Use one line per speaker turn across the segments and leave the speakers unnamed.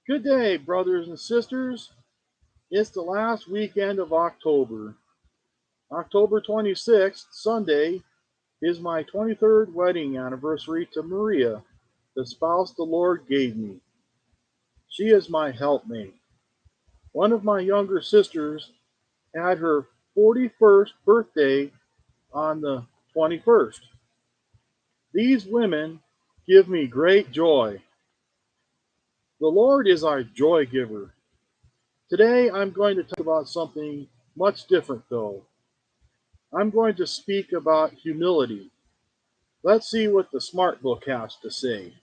Good day, brothers and sisters. It's the last weekend of October. October 26th, Sunday, is my 23rd wedding anniversary to Maria, the spouse the Lord gave me. She is my helpmate. One of my younger sisters had her 41st birthday on the 21st. These women give me great joy. The Lord is our joy giver. Today I'm going to talk about something much different, though. I'm going to speak about humility. Let's see what the Smart Book has to say.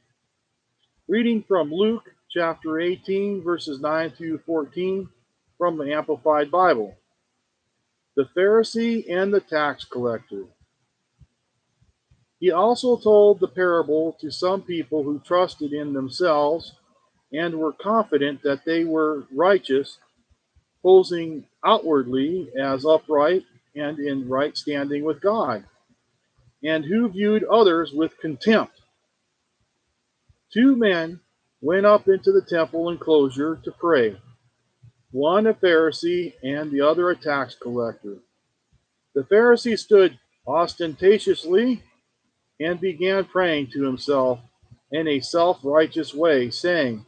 Reading from Luke chapter 18, verses 9 through 14 from the Amplified Bible. The Pharisee and the tax collector. He also told the parable to some people who trusted in themselves and were confident that they were righteous, posing outwardly as upright and in right standing with God, and who viewed others with contempt. Two men went up into the temple enclosure to pray, one a Pharisee and the other a tax collector. The Pharisee stood ostentatiously and began praying to himself in a self righteous way, saying,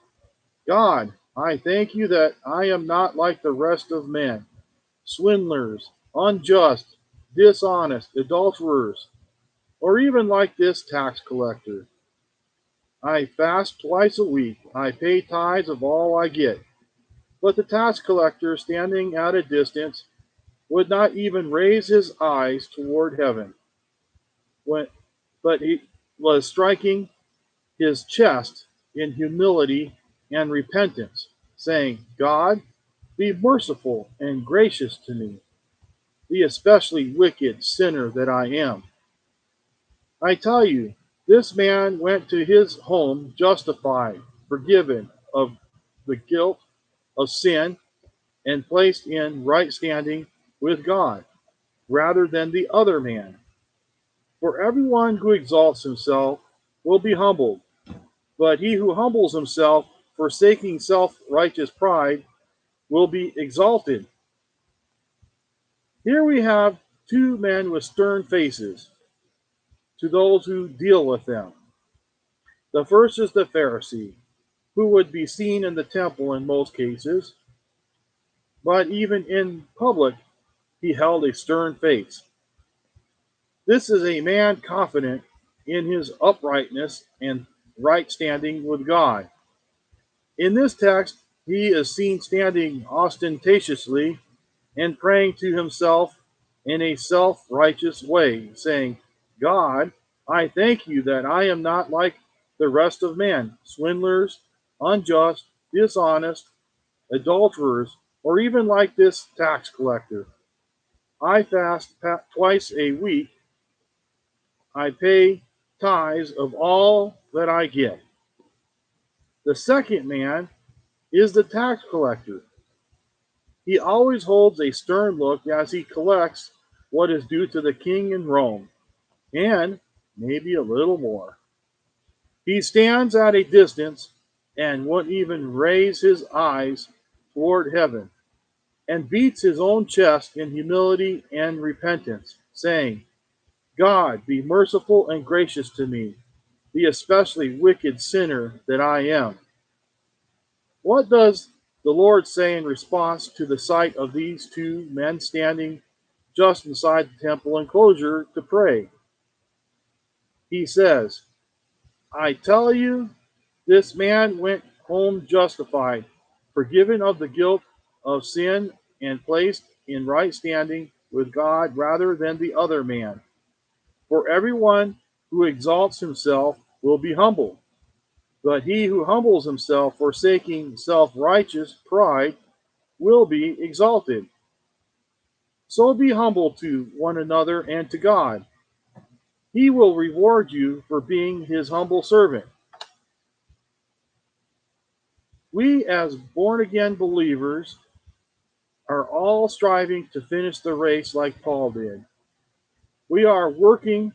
God, I thank you that I am not like the rest of men, swindlers, unjust, dishonest, adulterers, or even like this tax collector. I fast twice a week. I pay tithes of all I get. But the tax collector, standing at a distance, would not even raise his eyes toward heaven, when, but he was striking his chest in humility and repentance, saying, God, be merciful and gracious to me, the especially wicked sinner that I am. I tell you, this man went to his home justified, forgiven of the guilt of sin, and placed in right standing with God, rather than the other man. For everyone who exalts himself will be humbled, but he who humbles himself, forsaking self righteous pride, will be exalted. Here we have two men with stern faces to those who deal with them. The first is the Pharisee, who would be seen in the temple in most cases, but even in public he held a stern face. This is a man confident in his uprightness and right standing with God. In this text, he is seen standing ostentatiously and praying to himself in a self righteous way, saying, God, I thank you that I am not like the rest of men, swindlers, unjust, dishonest, adulterers, or even like this tax collector. I fast twice a week. I pay tithes of all that I get. The second man is the tax collector. He always holds a stern look as he collects what is due to the king in Rome, and maybe a little more. He stands at a distance and won't even raise his eyes toward heaven, and beats his own chest in humility and repentance, saying, God, be merciful and gracious to me, the especially wicked sinner that I am. What does the Lord say in response to the sight of these two men standing just inside the temple enclosure to pray? He says, I tell you, this man went home justified, forgiven of the guilt of sin, and placed in right standing with God rather than the other man. For everyone who exalts himself will be humbled, but he who humbles himself, forsaking self righteous pride, will be exalted. So be humble to one another and to God. He will reward you for being his humble servant. We, as born again believers, are all striving to finish the race like Paul did. We are working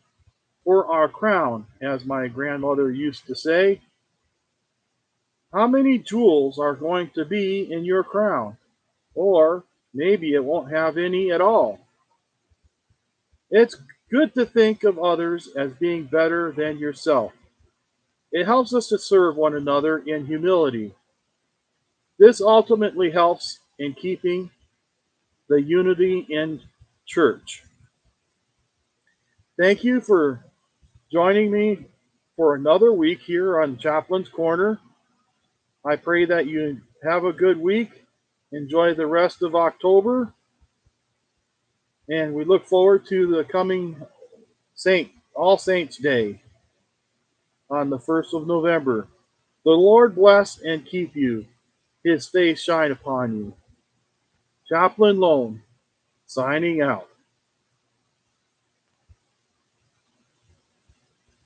for our crown, as my grandmother used to say. How many jewels are going to be in your crown? Or maybe it won't have any at all. It's good to think of others as being better than yourself. It helps us to serve one another in humility. This ultimately helps in keeping the unity in church. Thank you for joining me for another week here on Chaplain's Corner. I pray that you have a good week. Enjoy the rest of October, and we look forward to the coming All Saints Day on the 1st of November. The Lord bless and keep you. His face shine upon you. Chaplain Lone, signing out.